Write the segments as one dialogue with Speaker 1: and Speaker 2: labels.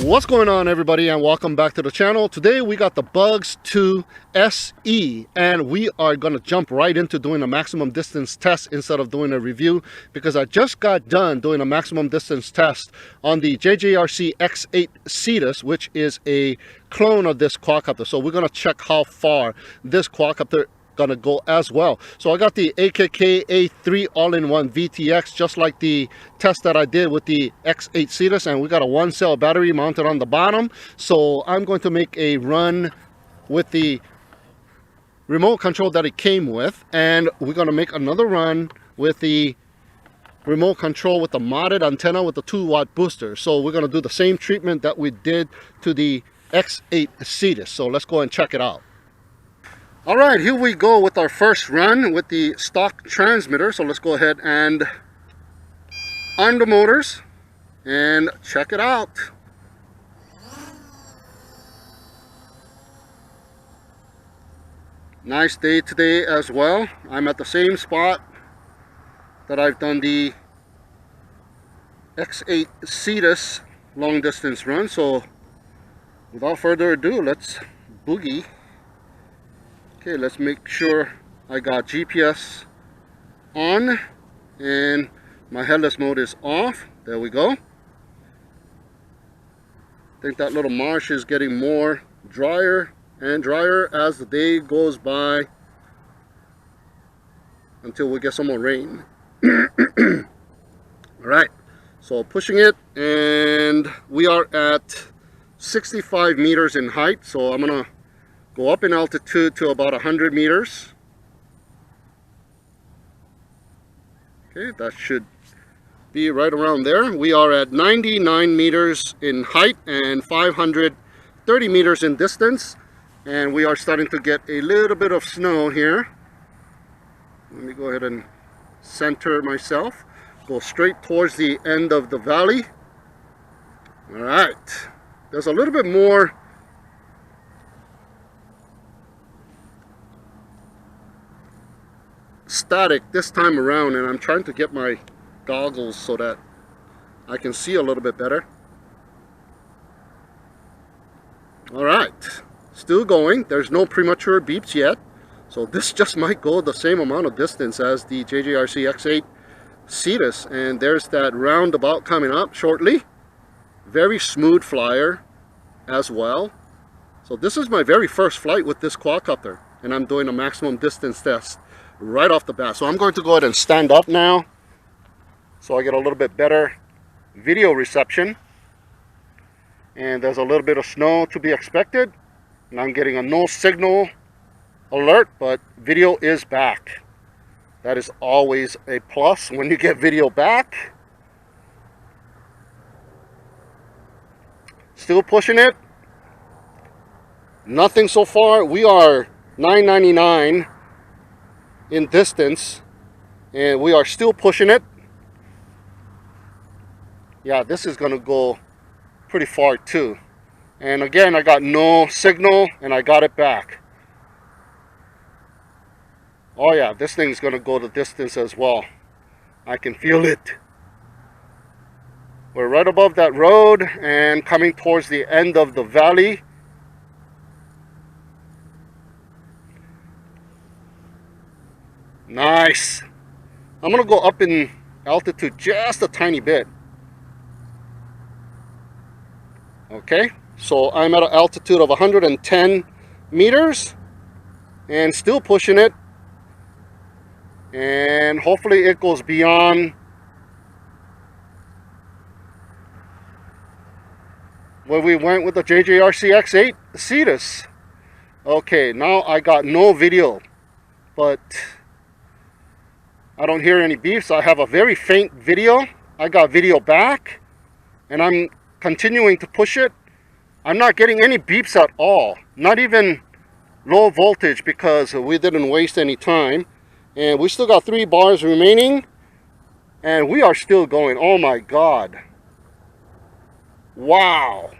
Speaker 1: What's going on, everybody, and welcome back to the channel. Today we got the BUGS2SE and we are going to jump right into doing a maximum distance test instead of doing a review, because I just got done doing a maximum distance test on the JJRC X8 Cetus, which is a clone of this quadcopter. So we're going to check how far this quadcopter gonna go as well. So I got the AKK A3 all-in-one VTX, just like the test that I did with the X8 Cetus, and we got a 1-cell battery mounted on the bottom. So I'm going to make a run with the remote control that it came with, and we're going to make another run with the remote control with the modded antenna with the 2-watt booster. So we're going to do the same treatment that we did to the X8 Cetus. So let's go and check it out. All right, here we go with our first run with the stock transmitter. So let's go ahead and on the motors and check it out. Nice day today as well. I'm at the same spot that I've done the X8 Cetus long distance run. So without further ado, let's boogie. Okay, let's make sure I got GPS on and my headless mode is off. There we go. I think that little marsh is getting more drier and drier as the day goes by until we get some more rain. Alright, so pushing it, and we are at 65 meters in height. So I'm gonna go up in altitude to about 100 meters. Okay, that should be right around there. We are at 99 meters in height and 530 meters in distance. And we are starting to get a little bit of snow here. Let me go ahead and center myself. Go straight towards the end of the valley. All right. There's a little bit more static this time around, and I'm trying to get my goggles so that I can see a little bit better. All right, still going. There's no premature beeps yet, so this just might go the same amount of distance as the JJRC X8 Cetus. And there's that roundabout coming up shortly. Very smooth flyer as well. So this is my very first flight with this quadcopter, and I'm doing a maximum distance test right off the bat. So I'm going to go ahead and stand up now so I get a little bit better video reception. And there's a little bit of snow to be expected, and I'm getting a no signal alert, but video is back. That is always a plus when you get video back. Still pushing it. Nothing so far. We are 999 in distance, and we are still pushing it. Yeah, this is gonna go pretty far too. And again, I got no signal and I got it back. Oh yeah, this thing's gonna go the distance as well. I can feel it. We're right above that road and coming towards the end of the valley. Nice. I'm gonna go up in altitude just a tiny bit. Okay, so I'm at an altitude of 110 meters and still pushing it, and hopefully it goes beyond where we went with the JJRC X8 Cetus. Okay, now I got no video, but I don't hear any beeps. I have a very faint video. I got video back, and I'm continuing to push it. I'm not getting any beeps at all, not even low voltage, because we didn't waste any time. And we still got 3 bars remaining, and we are still going. Oh my God. Wow.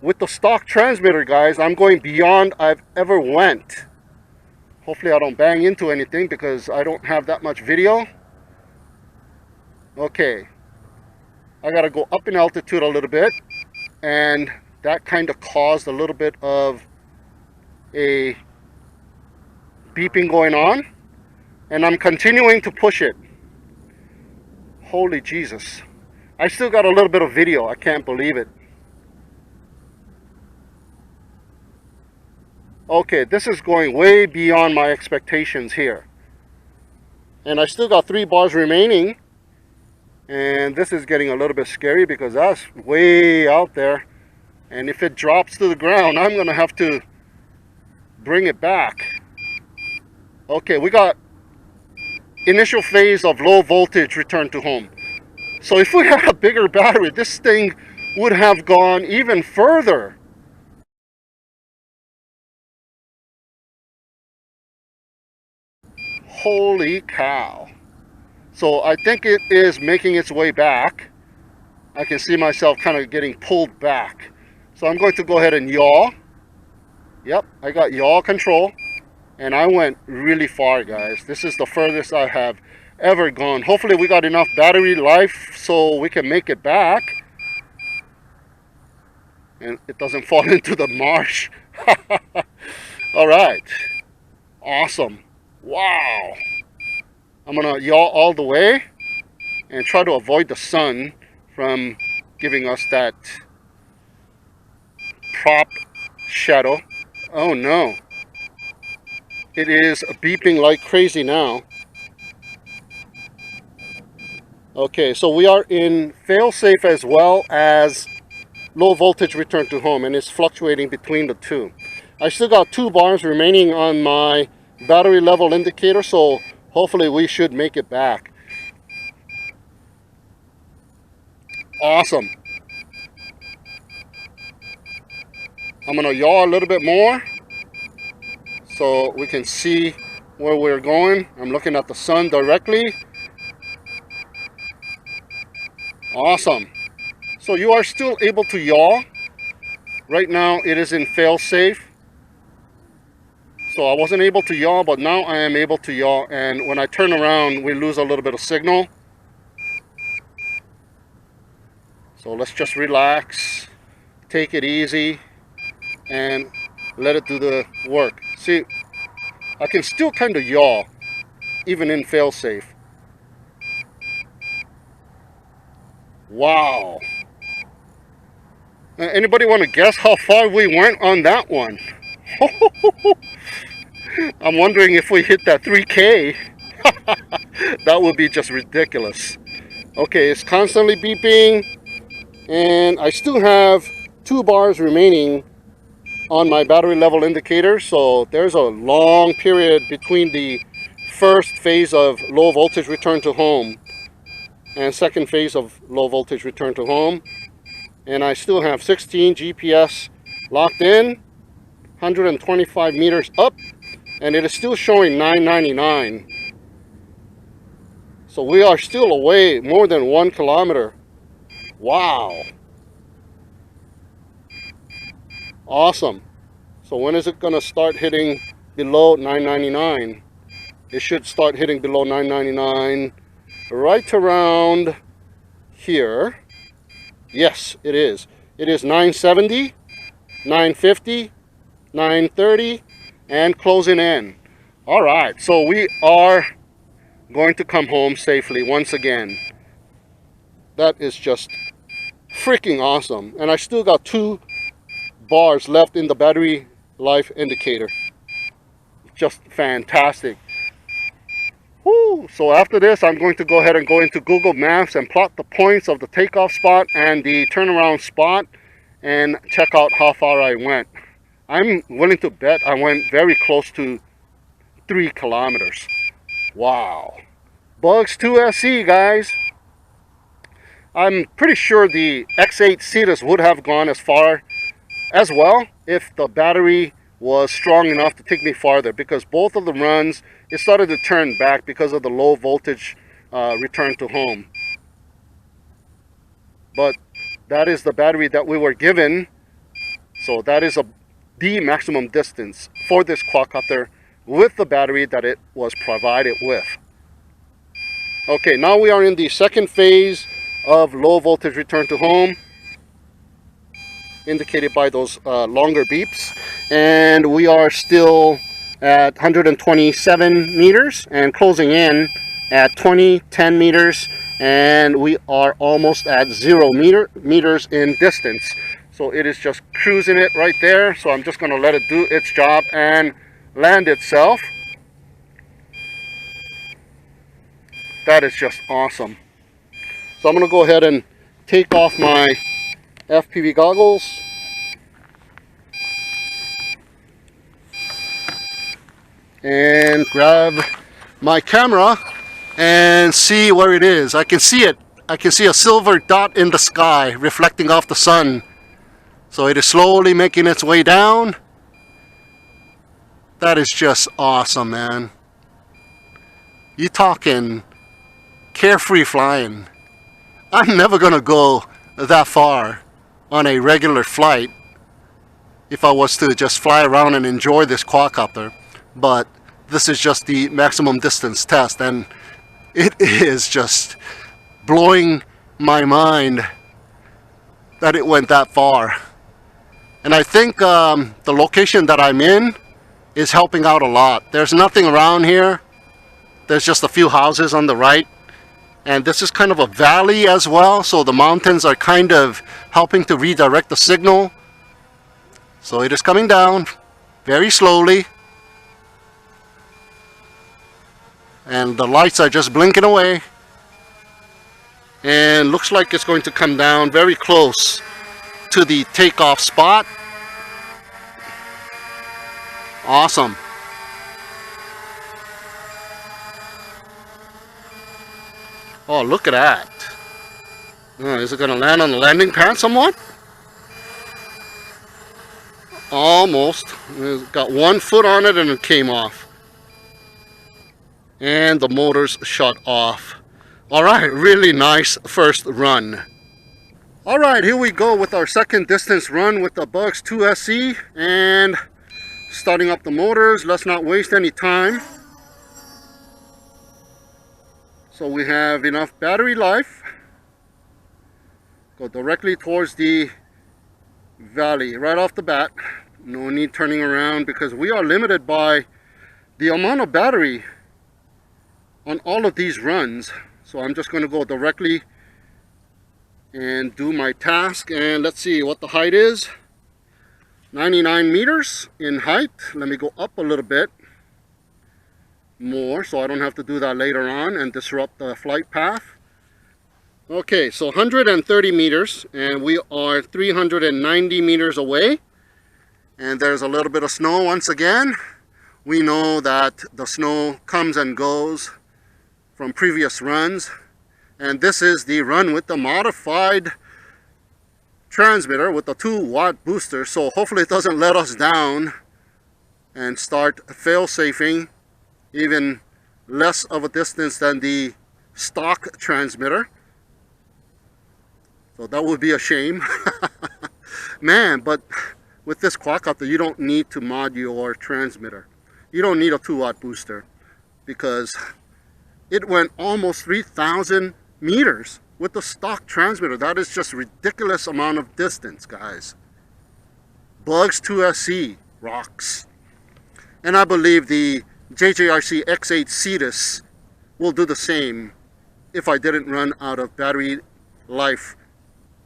Speaker 1: With the stock transmitter, guys, I'm going beyond I've ever went. Hopefully I don't bang into anything because I don't have that much video. Okay. I got to go up in altitude a little bit, and that kind of caused a little bit of a beeping going on, and I'm continuing to push it. Holy Jesus. I still got a little bit of video. I can't believe it. Okay, this is going way beyond my expectations here. And I still got 3 bars remaining. And this is getting a little bit scary because that's way out there. And if it drops to the ground, I'm going to have to bring it back. Okay, we got initial phase of low voltage return to home. So if we had a bigger battery, this thing would have gone even further. Holy cow. So I think it is making its way back. I can see myself kind of getting pulled back. So I'm going to go ahead and yaw. Yep, I got yaw control. And I went really far, guys. This is the furthest I have ever gone. Hopefully we got enough battery life so we can make it back. And it doesn't fall into the marsh. All right. Awesome. Wow. I'm going to yaw all the way and try to avoid the sun from giving us that prop shadow. Oh no. It is beeping like crazy now. Okay, so we are in fail-safe as well as low voltage return to home, and it's fluctuating between the two. I still got 2 bars remaining on my battery level indicator, so hopefully we should make it back. Awesome. I'm going to yaw a little bit more so we can see where we're going. I'm looking at the sun directly. Awesome. So you are still able to yaw. Right now it is in fail-safe. So I wasn't able to yaw, but now I am able to yaw. And when I turn around, we lose a little bit of signal. So let's just relax, take it easy, and let it do the work. See, I can still kind of yaw, even in fail-safe. Wow. Anybody want to guess how far we went on that one? I'm wondering if we hit that 3K. That would be just ridiculous. Okay, it's constantly beeping, and I still have 2 bars remaining on my battery level indicator, so there's a long period between the first phase of low voltage return to home and second phase of low voltage return to home. And I still have 16 GPS locked in, 125 meters up, and it is still showing 999. So we are still away more than 1 kilometer. Wow. Awesome. So when is it going to start hitting below 999? It should start hitting below 999 right around here. Yes, it is. It is 970, 950, 930, and closing in. All right, so we are going to come home safely once again. That is just freaking awesome. And I still got 2 bars left in the battery life indicator. Just fantastic. Woo. So after this, I'm going to go ahead and go into Google Maps and plot the points of the takeoff spot and the turnaround spot and check out how far I went. I'm willing to bet I went very close to 3 kilometers. Wow. BUGS2SE, guys. I'm pretty sure the X8 Cetus would have gone as far as well if the battery was strong enough to take me farther, because both of the runs it started to turn back because of the low voltage return to home. But that is the battery that we were given, so that is the maximum distance for this quadcopter with the battery that it was provided with. Okay, now we are in the second phase of low voltage return to home, indicated by those longer beeps. And we are still at 127 meters and closing in at 10 meters, and we are almost at 0 meters in distance. So it is just cruising it right there. So I'm just going to let it do its job and land itself. That is just awesome. So I'm going to go ahead and take off my FPV goggles. And grab my camera and see where it is. I can see it. I can see a silver dot in the sky reflecting off the sun. So it is slowly making its way down. That is just awesome, man. You talking carefree flying. I'm never gonna go that far on a regular flight if I was to just fly around and enjoy this quadcopter, but this is just the maximum distance test, and it is just blowing my mind that it went that far. And I think the location that I'm in is helping out a lot. There's nothing around here. There's just a few houses on the right, and this is kind of a valley as well, so the mountains are kind of helping to redirect the signal. So it is coming down very slowly, and the lights are just blinking away, and looks like it's going to come down very close to the takeoff spot. Awesome. Oh, look at that. Is it going to land on the landing pad somewhat? Almost. It's got 1 foot on it and it came off. And the motors shut off. Alright, really nice first run. Alright, here we go with our second distance run with the BUGS2SE, and starting up the motors. Let's not waste any time. So we have enough battery life. Go directly towards the valley right off the bat. No need turning around because we are limited by the amount of battery on all of these runs. So I'm just going to go directly and do my task, and let's see what the height is. 99 meters in height. Let me go up a little bit more so I don't have to do that later on and disrupt the flight path. Okay, so 130 meters, and we are 390 meters away, and there's a little bit of snow once again. We know that the snow comes and goes from previous runs, and this is the run with the modified transmitter with the 2-watt booster, so hopefully it doesn't let us down and start fail-safing even less of a distance than the stock transmitter. So that would be a shame. Man, but with this quadcopter you don't need to mod your transmitter. You don't need a 2-watt booster because it went almost 3,000 meters with the stock transmitter. That is just ridiculous amount of distance, guys. BUGS2SE rocks. And I believe the JJRC X8 Cetus will do the same if I didn't run out of battery life,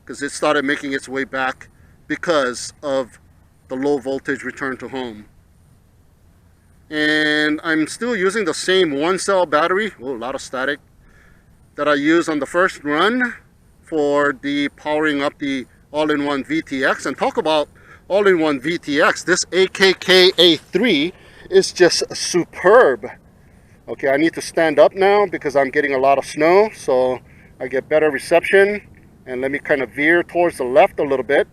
Speaker 1: because it started making its way back because of the low voltage return to home. And I'm still using the same 1-cell battery, a lot of static, that I used on the first run for the powering up the all-in-one VTX. And talk about all-in-one VTX, this AKK A3 is just superb. Okay, I need to stand up now because I'm getting a lot of snow, so I get better reception. And let me kind of veer towards the left a little bit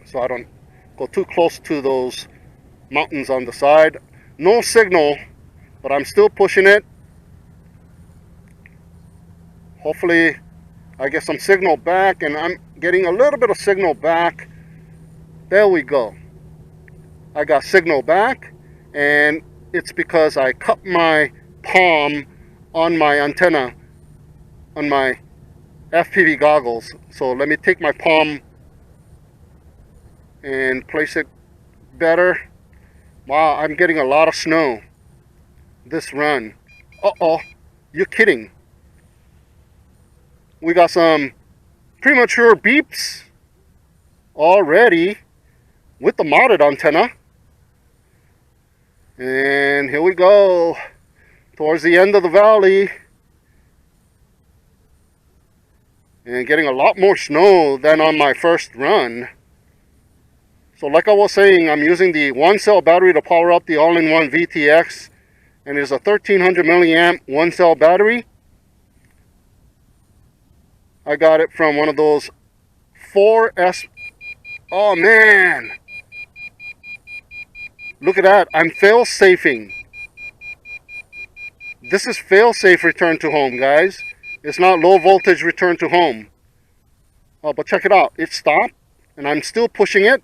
Speaker 1: so I don't go too close to those mountains on the side. No signal, but I'm still pushing it. Hopefully I get some signal back, and I'm getting a little bit of signal back. There we go. I got signal back, and it's because I cut my palm on my antenna on my FPV goggles. So let me take my palm and place it better. Wow, I'm getting a lot of snow this run. Uh-oh, you're kidding. We got some premature beeps already with the mounted antenna. And here we go, towards the end of the valley. And getting a lot more snow than on my first run. So like I was saying, I'm using the 1-cell battery to power up the all-in-one VTX. And it's a 1300 milliamp 1-cell battery. I got it from one of those 4S. Oh man! Look at that, I'm fail-safing. This is fail-safe return to home, guys. It's not low voltage return to home. Oh, but check it out, it stopped, and I'm still pushing it.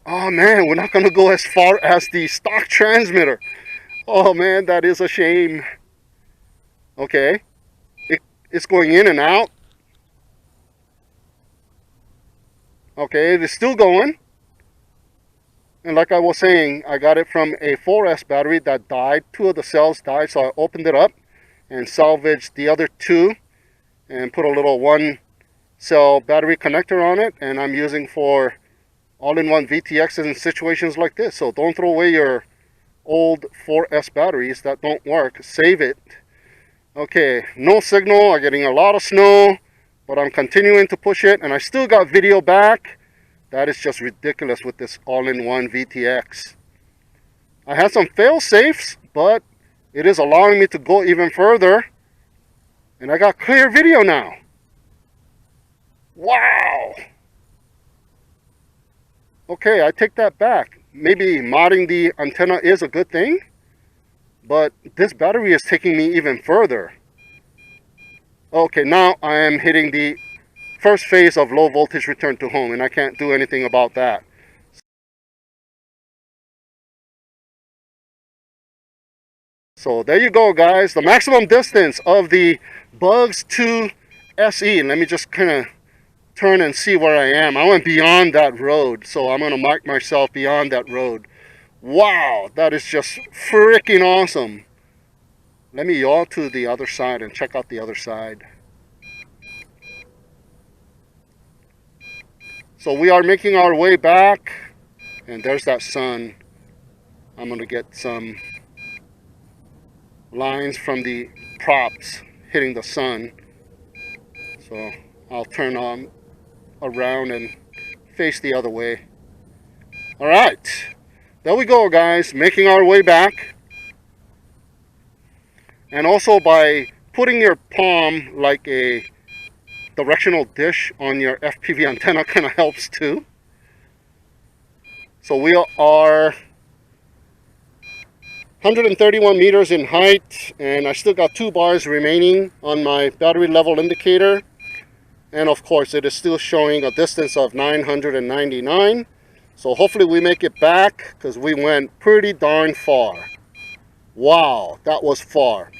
Speaker 1: Oh man, we're not gonna go as far as the stock transmitter. Oh man, that is a shame. Okay, it's going in and out. Okay, it is still going. And like I was saying, I got it from a 4S battery that died. 2 of the cells died, so I opened it up and salvaged the other 2 and put a little 1-cell battery connector on it, and I'm using for all-in-one VTX in situations like this. So don't throw away your old 4S batteries that don't work. Save it. Okay, no signal. I'm getting a lot of snow, but I'm continuing to push it, and I still got video back. That is just ridiculous with this all-in-one VTX. I had some fail-safes, but it is allowing me to go even further. And I got clear video now. Wow! Okay, I take that back. Maybe modding the antenna is a good thing, but this battery is taking me even further. Okay, now I am hitting the first phase of low voltage return to home, and I can't do anything about that. So there you go, guys, the maximum distance of the BUGS2SE. Let me just kind of turn and see where I am. I went beyond that road, so I'm going to mark myself beyond that road. Wow, that is just freaking awesome. Let me yaw to the other side and check out the other side. So we are making our way back, and there's that sun. I'm going to get some lines from the props hitting the sun. So I'll turn on around and face the other way. All right, there we go, guys, making our way back. And also, by putting your palm like a directional dish on your FPV antenna kind of helps too. So we are 131 meters in height, and I still got 2 bars remaining on my battery level indicator. And of course, it is still showing a distance of 999. So hopefully we make it back, because we went pretty darn far. Wow, that was far.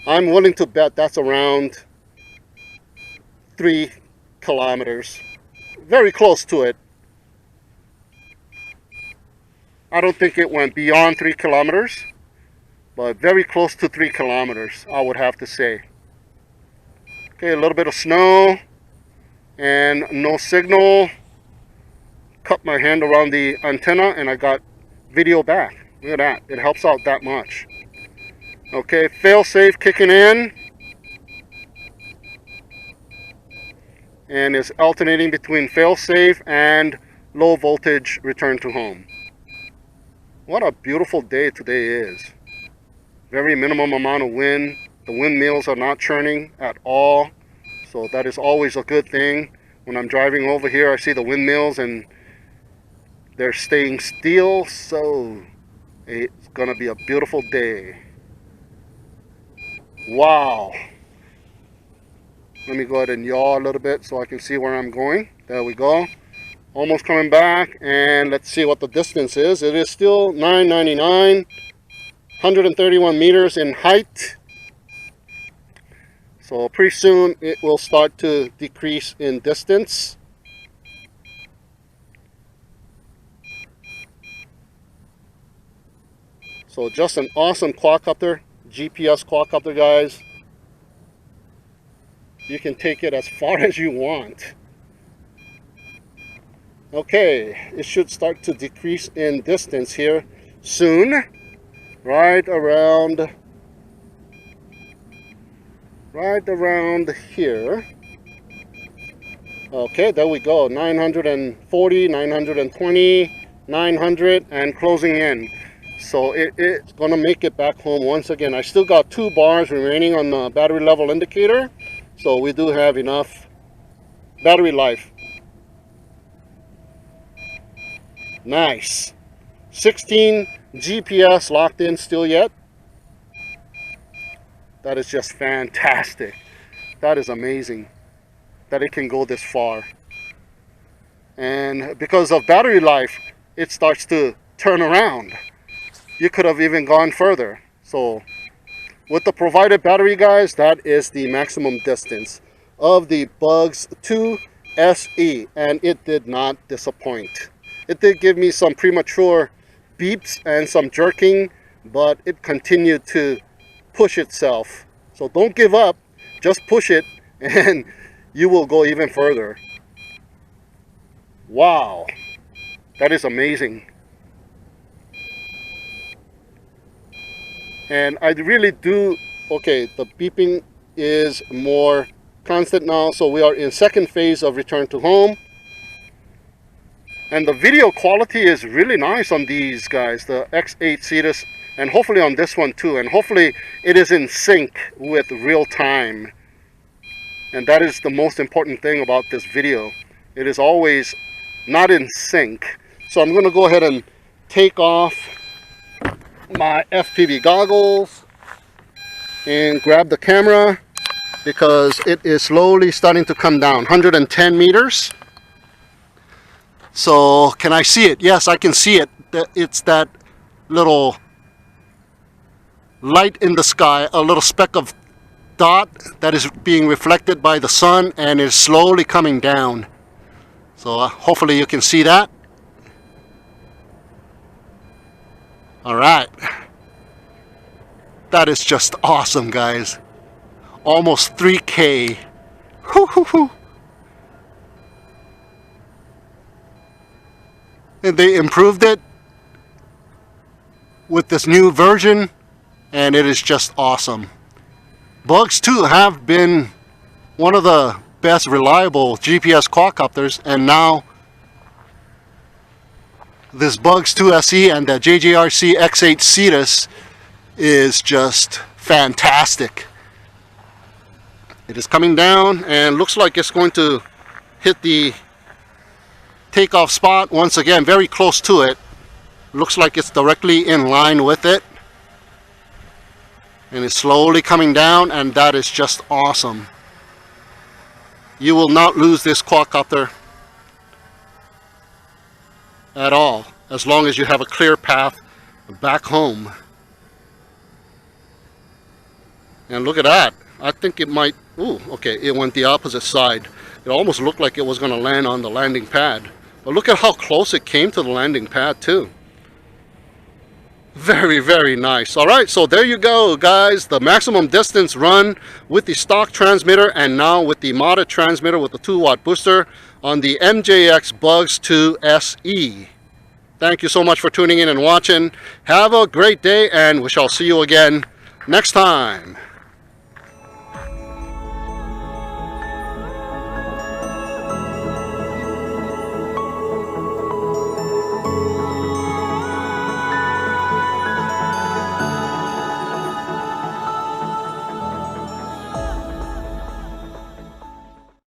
Speaker 1: I'm willing to bet that's around 3 kilometers. Very close to it. I don't think it went beyond 3 kilometers, but very close to 3 kilometers, I would have to say. Okay, a little bit of snow and no signal. Cut my hand around the antenna and I got video back. Look at that, it helps out that much. Okay, fail-safe kicking in. And is alternating between fail-safe and low voltage return to home. What a beautiful day today is. Very minimum amount of wind. The windmills are not churning at all, so that is always a good thing. When I'm driving over here, I see the windmills and they're staying still, so it's gonna be a beautiful day. Wow. Let me go ahead and yaw a little bit so I can see where I'm going. There we go. Almost coming back, and let's see what the distance is. It is still 999, 131 meters in height. So pretty soon it will start to decrease in distance. So just an awesome quadcopter, GPS quadcopter, guys. You can take it as far as you want. Okay, it should start to decrease in distance here soon. Right around here. Okay, there we go. 940, 920, 900, and closing in. So it's gonna make it back home once again. I still got 2 bars remaining on the battery level indicator, so we do have enough battery life. Nice. 16 GPS locked in still yet. That is just fantastic. That is amazing that it can go this far. And because of battery life, it starts to turn around. You could have even gone further. So with the provided battery, guys, that is the maximum distance of the BUGS2SE, and it did not disappoint. It did give me some premature beeps and some jerking, but it continued to push itself. So don't give up, just push it and you will go even further. Wow, that is amazing. And I really do, okay, the beeping is more constant now, so we are in second phase of return to home. And the video quality is really nice on these guys, the X8 Cetus, and hopefully on this one too. And hopefully it is in sync with real time. And that is the most important thing about this video. It is always not in sync. So I'm going to go ahead and take off my FPV goggles and grab the camera because it is slowly starting to come down. 110 meters. So can I see it? Yes, I can see it. It's that little light in the sky, a little speck of dot that is being reflected by the sun and is slowly coming down. So hopefully you can see that. All right, that is just awesome, guys. Almost 3K. And they improved it with this new version, and it is just awesome. BUGS2 have been one of the best reliable GPS quadcopters, and now this BUGS2SE and the JJRC X8 Cetus is just fantastic. It is coming down and looks like it's going to hit the takeoff spot once again, very close to it. Looks like it's directly in line with it. And it's slowly coming down, and that is just awesome. You will not lose this quadcopter at all, as long as you have a clear path back home. And look at that. I think it might, ooh, okay, it went the opposite side. It almost looked like it was going to land on the landing pad. But look at how close it came to the landing pad too. Very, very nice. All right, so there you go, guys. The maximum distance run with the stock transmitter and now with the modded transmitter with the 2-watt booster on the MJX BUGS2SE. Thank you so much for tuning in and watching. Have a great day, and we shall see you again next time.